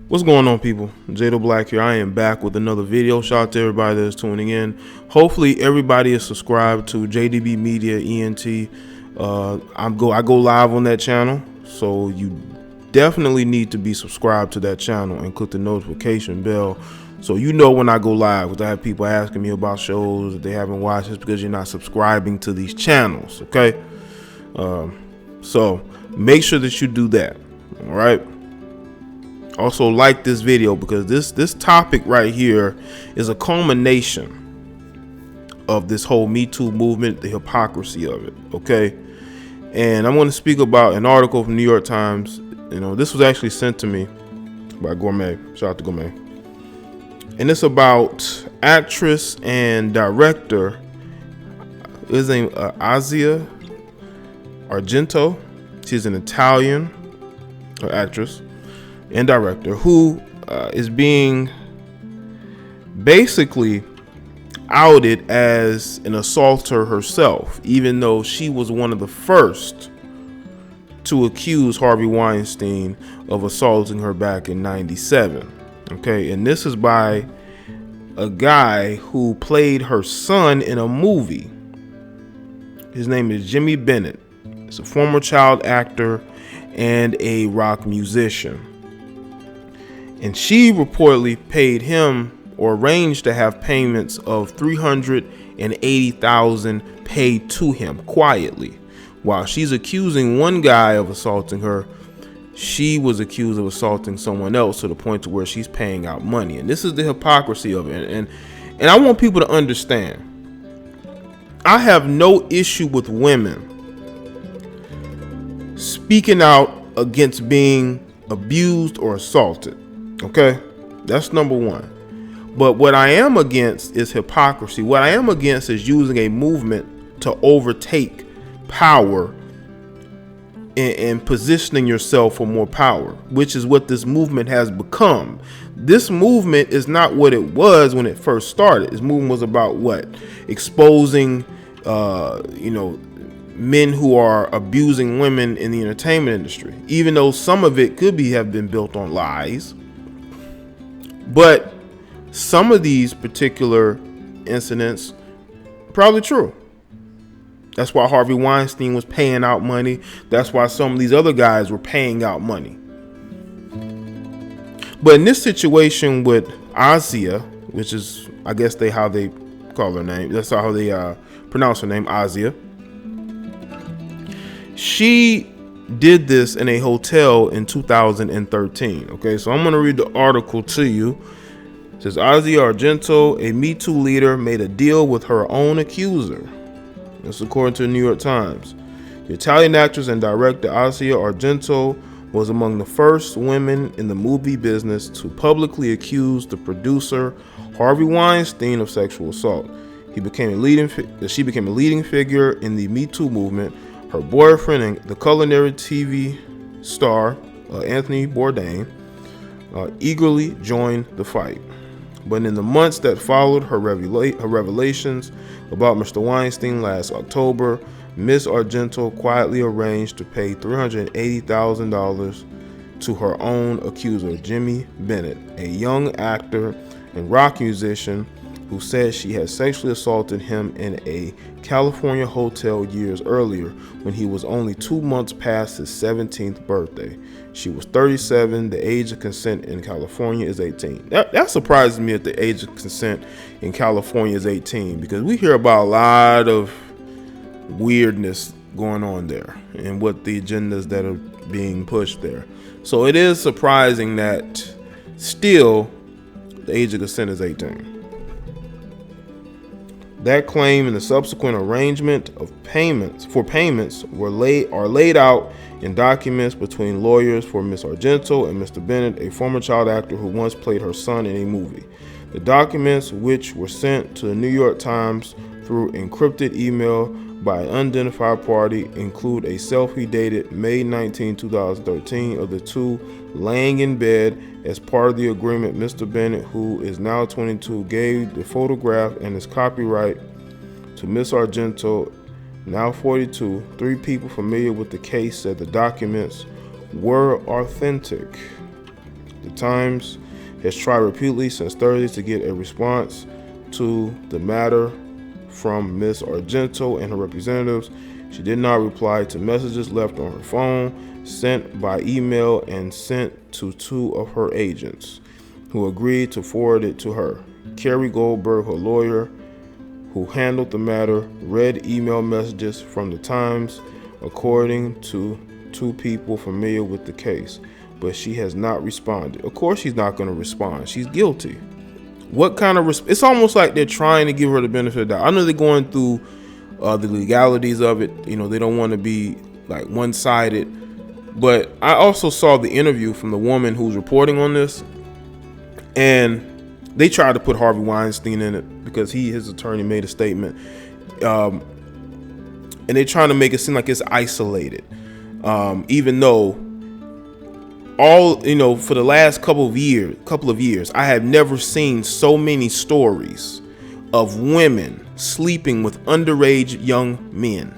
What's going on, people? JayeDeBlack here. I am back with another video. Shout out to everybody that's tuning in. Hopefully everybody is subscribed to JDB Media ENT. I go live on that channel, so you definitely need to be subscribed to that channel and click the notification bell so you know when I go live. Because I have people asking me about shows that they haven't watched. It's because you're not subscribing to these channels, okay? So make sure that you do that. All right. Also, like this video, because this topic right here is a culmination of this whole Me Too movement, the hypocrisy of it. Okay. And I'm going to speak about an article from New York Times. You know, this was actually sent to me by Gourmet. Shout out to Gourmet. And it's about actress and director. His name Asia Argento. She's an Italian actress and director who is being basically outed as an assaulter herself, even though she was one of the first to accuse Harvey Weinstein of assaulting her back in '97. Okay, and this is by a guy who played her son in a movie. His name is Jimmy Bennett. He's a former child actor and a rock musician. And she reportedly paid him, or arranged to have payments of $380,000 paid to him quietly. While she's accusing one guy of assaulting her, she was accused of assaulting someone else to the point to where she's paying out money. And this is the hypocrisy of it. And I want people to understand, I have no issue with women speaking out against being abused or assaulted. Okay, that's number one. But what I am against is hypocrisy. What I am against is using a movement to overtake power and positioning yourself for more power, which is what this movement has become. This movement is not what it was when it first started. This movement was about what? Exposing, men who are abusing women in the entertainment industry, even though some of it could have been built on lies. But some of these particular incidents probably true. That's why Harvey Weinstein was paying out money. That's why some of these other guys were paying out money. But in this situation with Asia, which is, I guess how they call her name. That's how they pronounce her name, Asia. She did this in a hotel in 2013. Okay, so I'm going to read the article to you. It says, Asia Argento, a Me Too leader, made a deal with her own accuser. That's according to the New York Times. The Italian actress and director Asia Argento was among the first women in the movie business to publicly accuse the producer Harvey Weinstein of sexual assault. She became a leading figure in the Me Too movement. Her boyfriend and the culinary TV star Anthony Bourdain eagerly joined the fight. But in the months that followed her revelations about Mr. Weinstein last October, Ms. Argento quietly arranged to pay $380,000 to her own accuser, Jimmy Bennett, a young actor and rock musician who said she had sexually assaulted him in a California hotel years earlier when he was only 2 months past his 17th birthday. She was 37. The age of consent in California is 18. That surprises me that the age of consent in California is 18, because we hear about a lot of weirdness going on there and what the agendas that are being pushed there. So it is surprising that still the age of consent is 18. That claim and the subsequent arrangement of payments are laid out in documents between lawyers for Ms. Argento and Mr. Bennett, a former child actor who once played her son in a movie. The documents, which were sent to the New York Times through encrypted email by an unidentified party, include a selfie dated May 19, 2013 of the two laying in bed. As part of the agreement, Mr. Bennett, who is now 22, gave the photograph and its copyright to Ms. Argento, now 42. 3 people familiar with the case said the documents were authentic. The Times has tried repeatedly since Thursday to get a response to the matter from Ms. Argento and her representatives. She did not reply to messages left on her phone, sent by email, and sent to 2 of her agents, who agreed to forward it to her. Carrie Goldberg, her lawyer, who handled the matter, read email messages from the Times, according to 2 people familiar with the case, but she has not responded. Of course she's not going to respond. She's guilty. What kind of it's almost like they're trying to give her the benefit of the doubt. I know they're going through the legalities of it. You know, they don't want to be like one-sided. But I also saw the interview from the woman who's reporting on this, and they tried to put Harvey Weinstein in it because his attorney made a statement, and they're trying to make it seem like it's isolated, even though for the last couple of years, I have never seen so many stories of women sleeping with underage young men.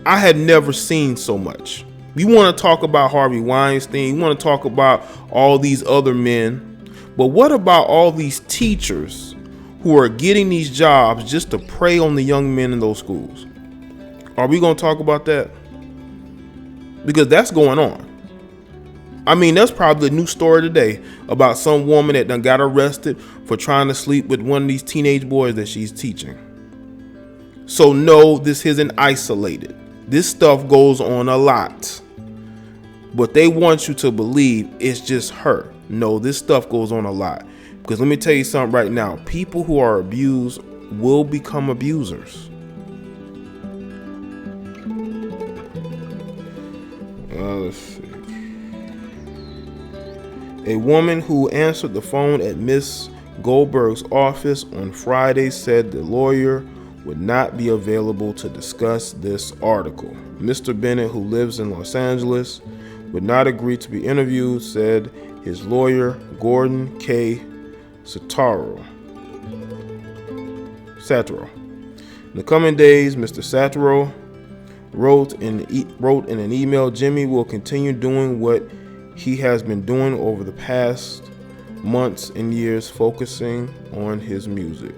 I had never seen so much. We want to talk about Harvey Weinstein. We want to talk about all these other men. But what about all these teachers who are getting these jobs just to prey on the young men in those schools? Are we going to talk about that? Because that's going on. I mean, that's probably a new story today about some woman that done got arrested for trying to sleep with one of these teenage boys that she's teaching. So no, this isn't isolated. This stuff goes on a lot. But they want you to believe it's just her. No, this stuff goes on a lot. Because let me tell you something right now. People who are abused will become abusers. Let's see. A woman who answered the phone at Miss Goldberg's office on Friday said the lawyer would not be available to discuss this article. Mr. Bennett, who lives in Los Angeles, would not agree to be interviewed, said his lawyer, Gordon K. Sataro. In the coming days, Mr. Sataro wrote in an email, Jimmy will continue doing what he has been doing over the past months and years, focusing on his music.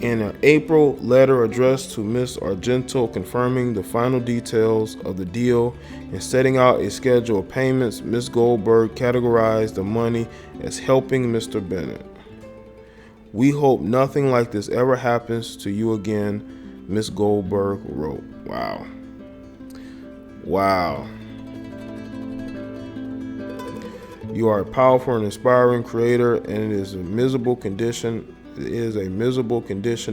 In an April letter addressed to Ms. Argento confirming the final details of the deal and setting out a schedule of payments, Ms. Goldberg categorized the money as helping Mr. Bennett. We hope nothing like this ever happens to you again, Ms. Goldberg wrote. Wow. You are a powerful and inspiring creator, and it is a miserable condition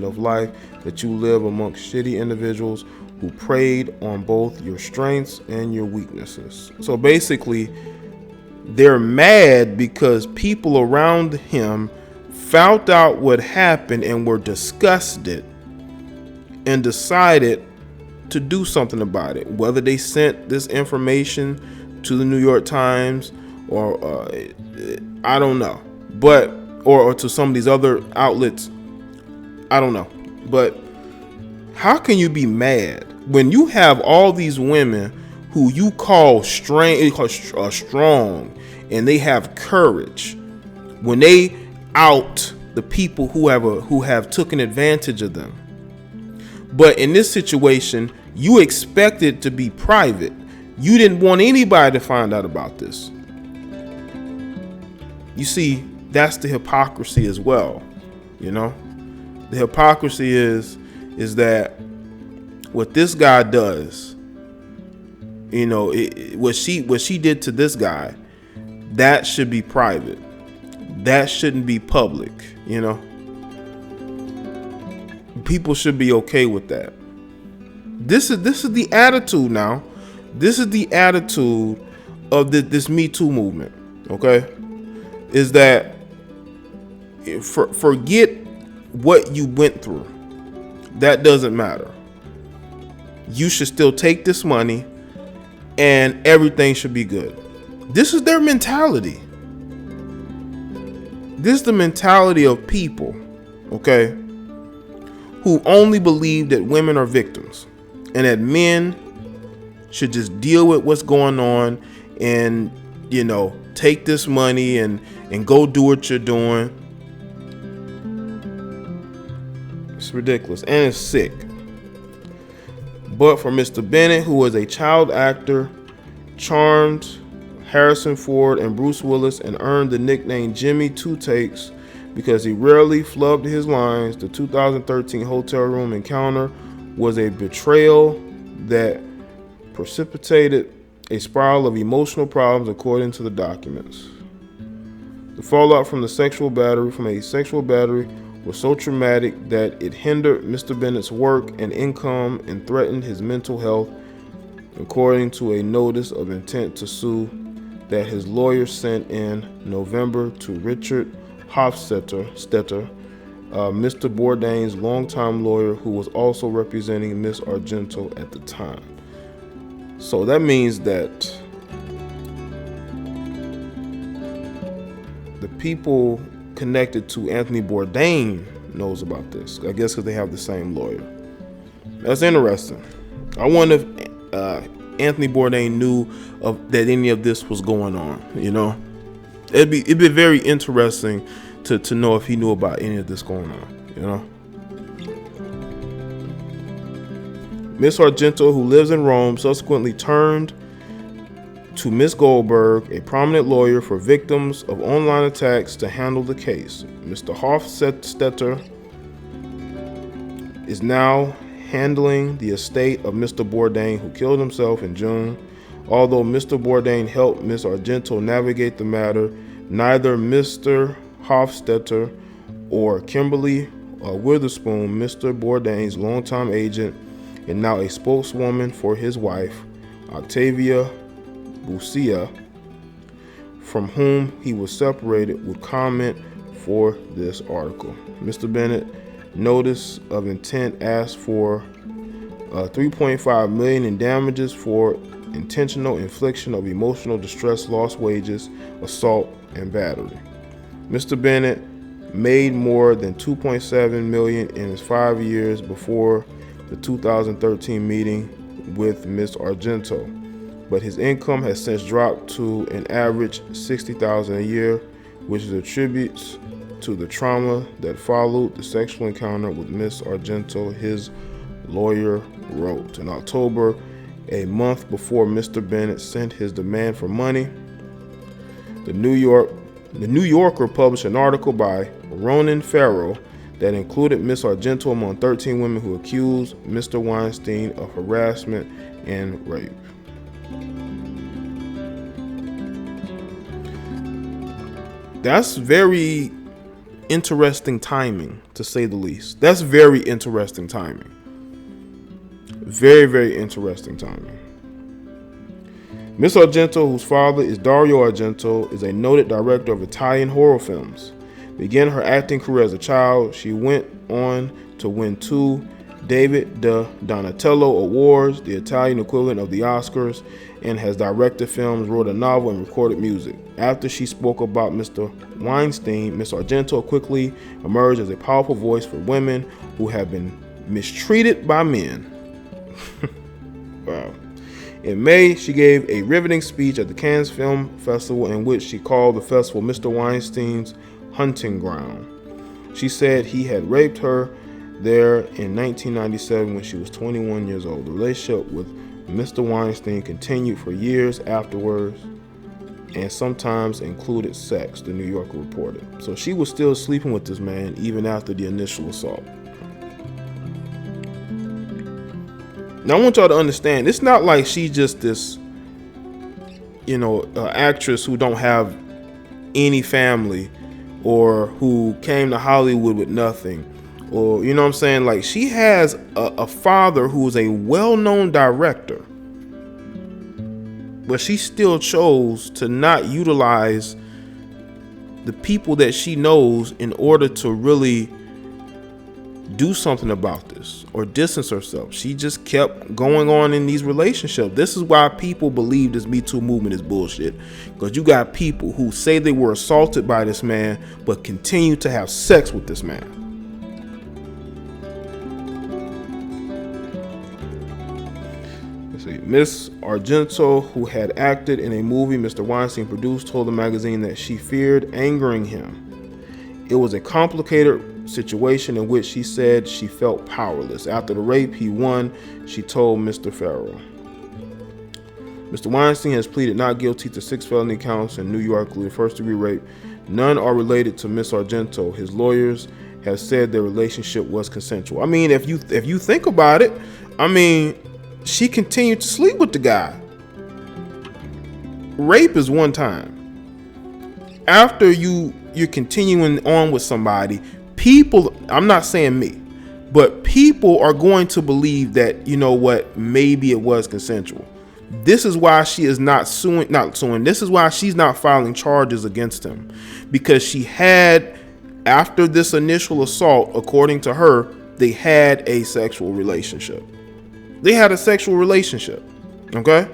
of life that you live amongst shitty individuals who preyed on both your strengths and your weaknesses. So basically, they're mad because people around him found out what happened and were disgusted and decided to do something about it. Whether they sent this information to the New York Times or I don't know, but or to some of these other outlets, I don't know. But how can you be mad when you have all these women who you call strong and they have courage, when they out the people who have taken advantage of them? But in this situation, you expect it to be private. You didn't want anybody to find out about this. You see, that's the hypocrisy as well. You know, the hypocrisy is that what this guy does, you know, what she did to this guy, that should be private. That shouldn't be public. You know, people should be okay with that. This is the attitude now. This is the attitude of this Me Too movement. Okay, is that forget what you went through. That doesn't matter. You should still take this money and everything should be good. This is their mentality. This is the mentality of people, okay, who only believe that women are victims and that men should just deal with what's going on and, you know, take this money and go do what you're doing. It's ridiculous and it's sick. But for Mr. Bennett, who was a child actor, charmed Harrison Ford and Bruce Willis and earned the nickname Jimmy Two Takes because he rarely flubbed his lines, the 2013 hotel room encounter was a betrayal that precipitated a spiral of emotional problems, according to the documents. The fallout from a sexual battery was so traumatic that it hindered Mr. Bennett's work and income and threatened his mental health, according to a notice of intent to sue that his lawyer sent in November to Richard Hofstetter, Mr. Bourdain's longtime lawyer, who was also representing Miss Argento at the time. So that means that the people connected to Anthony Bourdain knows about this. I guess because they have the same lawyer. That's interesting. I wonder if Anthony Bourdain knew that any of this was going on. You know, it'd be very interesting to know if he knew about any of this going on. You know, Miss Argento, who lives in Rome, subsequently turned to Miss Goldberg, a prominent lawyer for victims of online attacks, to handle the case. Mr. Hofstetter is now handling the estate of Mr. Bourdain, who killed himself in June. Although Mr. Bourdain helped Miss Argento navigate the matter, neither Mr. Hofstetter or Kimberly Witherspoon, Mr. Bourdain's longtime agent and now a spokeswoman for his wife, Octavia Busia, from whom he was separated, would comment for this article. Mr. Bennett notice of intent asked for $3.5 million in damages for intentional infliction of emotional distress, lost wages, assault, and battery. Mr. Bennett made more than $2.7 million in his 5 years before the 2013 meeting with Miss Argento, but his income has since dropped to an average $60,000 a year, which is attributes to the trauma that followed the sexual encounter with Miss Argento, his lawyer wrote. In October, a month before Mr. Bennett sent his demand for money, the New Yorker published an article by Ronan Farrow that included Miss Argento among 13 women who accused Mr. Weinstein of harassment and rape. That's very interesting timing, to say the least. That's very interesting timing. Very, very interesting timing. Miss Argento, whose father is Dario Argento, is a noted director of Italian horror films. Began her acting career as a child. She went on to win 2 David de Donatello Awards, the Italian equivalent of the Oscars, and has directed films, wrote a novel, and recorded music. After she spoke about Mr. Weinstein, Miss Argento quickly emerged as a powerful voice for women who have been mistreated by men. Wow. In May, she gave a riveting speech at the Cannes Film Festival in which she called the festival Mr. Weinstein's hunting ground. She said he had raped her there in 1997 when she was 21 years old. The relationship with Mr. Weinstein continued for years afterwards and sometimes included sex, the New Yorker reported. So she was still sleeping with this man even after the initial assault. Now I want y'all to understand, it's not like she's just this, actress who don't have any family or who came to Hollywood with nothing, or, you know what I'm saying? Like, she has a father who is a well-known director, but she still chose to not utilize the people that she knows in order to really do something about this or distance herself. She just kept going on in these relationships. This is why people believe this Me Too movement is bullshit, because you got people who say they were assaulted by this man but continue to have sex with this man. Let's see. Miss Argento, who had acted in a movie Mr. Weinstein produced, told the magazine that she feared angering him. It was a complicated situation in which she said she felt powerless. After the rape, he won, she told Mr. Farrell. Mr. Weinstein has pleaded not guilty to 6 felony counts in New York, including first-degree rape. None are related to Miss Argento. His lawyers have said their relationship was consensual. I mean, if you think about it, I mean, she continued to sleep with the guy. Rape is one time. After you're continuing on with somebody, people, I'm not saying me, but people are going to believe that, you know what, maybe it was consensual. This is why she is not suing. This is why she's not filing charges against him, because she had, after this initial assault, according to her, they had a sexual relationship. They had a sexual relationship. Okay.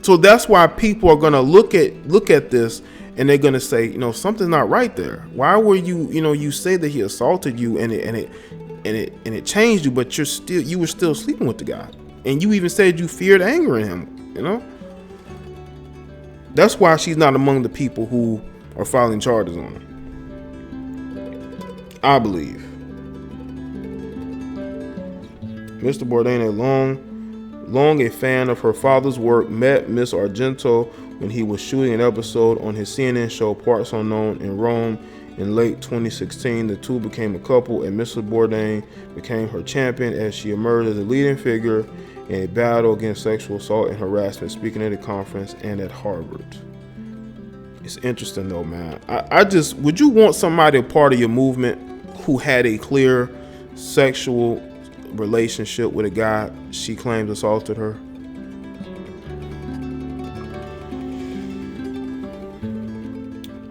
So that's why people are going to look at this and they're going to say, you know, something's not right there. Why were you, you know, you say that he assaulted you and it changed you, but you were still sleeping with the guy. And you even said you feared angering him, you know? That's why she's not among the people who are filing charges on her, I believe. Mr. Bourdain, long a fan of her father's work, met Miss Argento when he was shooting an episode on his CNN show Parts Unknown in Rome in late 2016. The two became a couple, and Mr. Bourdain became her champion as she emerged as a leading figure in a battle against sexual assault and harassment, speaking at a conference and at Harvard. It's interesting though, man. Would you want somebody a part of your movement who had a clear sexual relationship with a guy she claims assaulted her?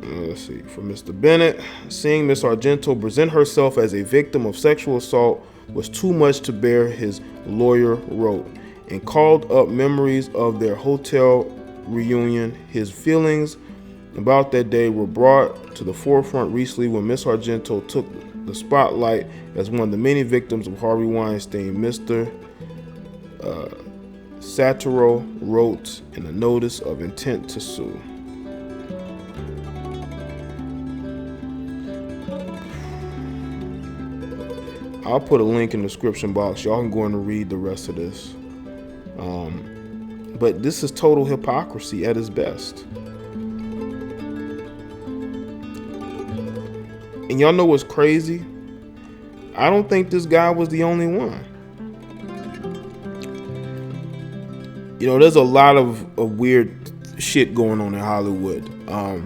Let's see. For Mr. Bennett, seeing Miss Argento present herself as a victim of sexual assault was too much to bear, his lawyer wrote, and called up memories of their hotel reunion. His feelings about that day were brought to the forefront recently when Miss Argento took the spotlight as one of the many victims of Harvey Weinstein. Mr. Satiro wrote in a notice of intent to sue. I'll put a link in the description box. Y'all can go in and read the rest of this. But this is total hypocrisy at its best. And y'all know what's crazy? I don't think this guy was the only one. You know, there's a lot of weird shit going on in Hollywood. A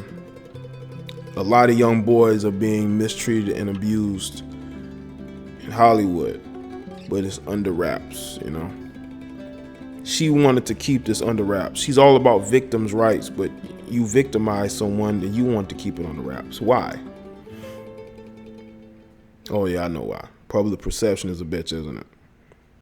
lot of young boys are being mistreated and abused in Hollywood, but it's under wraps, you know. She wanted to keep this under wraps. She's all about victims' rights, but you victimize someone and you want to keep it under wraps. Why? Oh yeah, I know why. Public perception is a bitch, isn't it?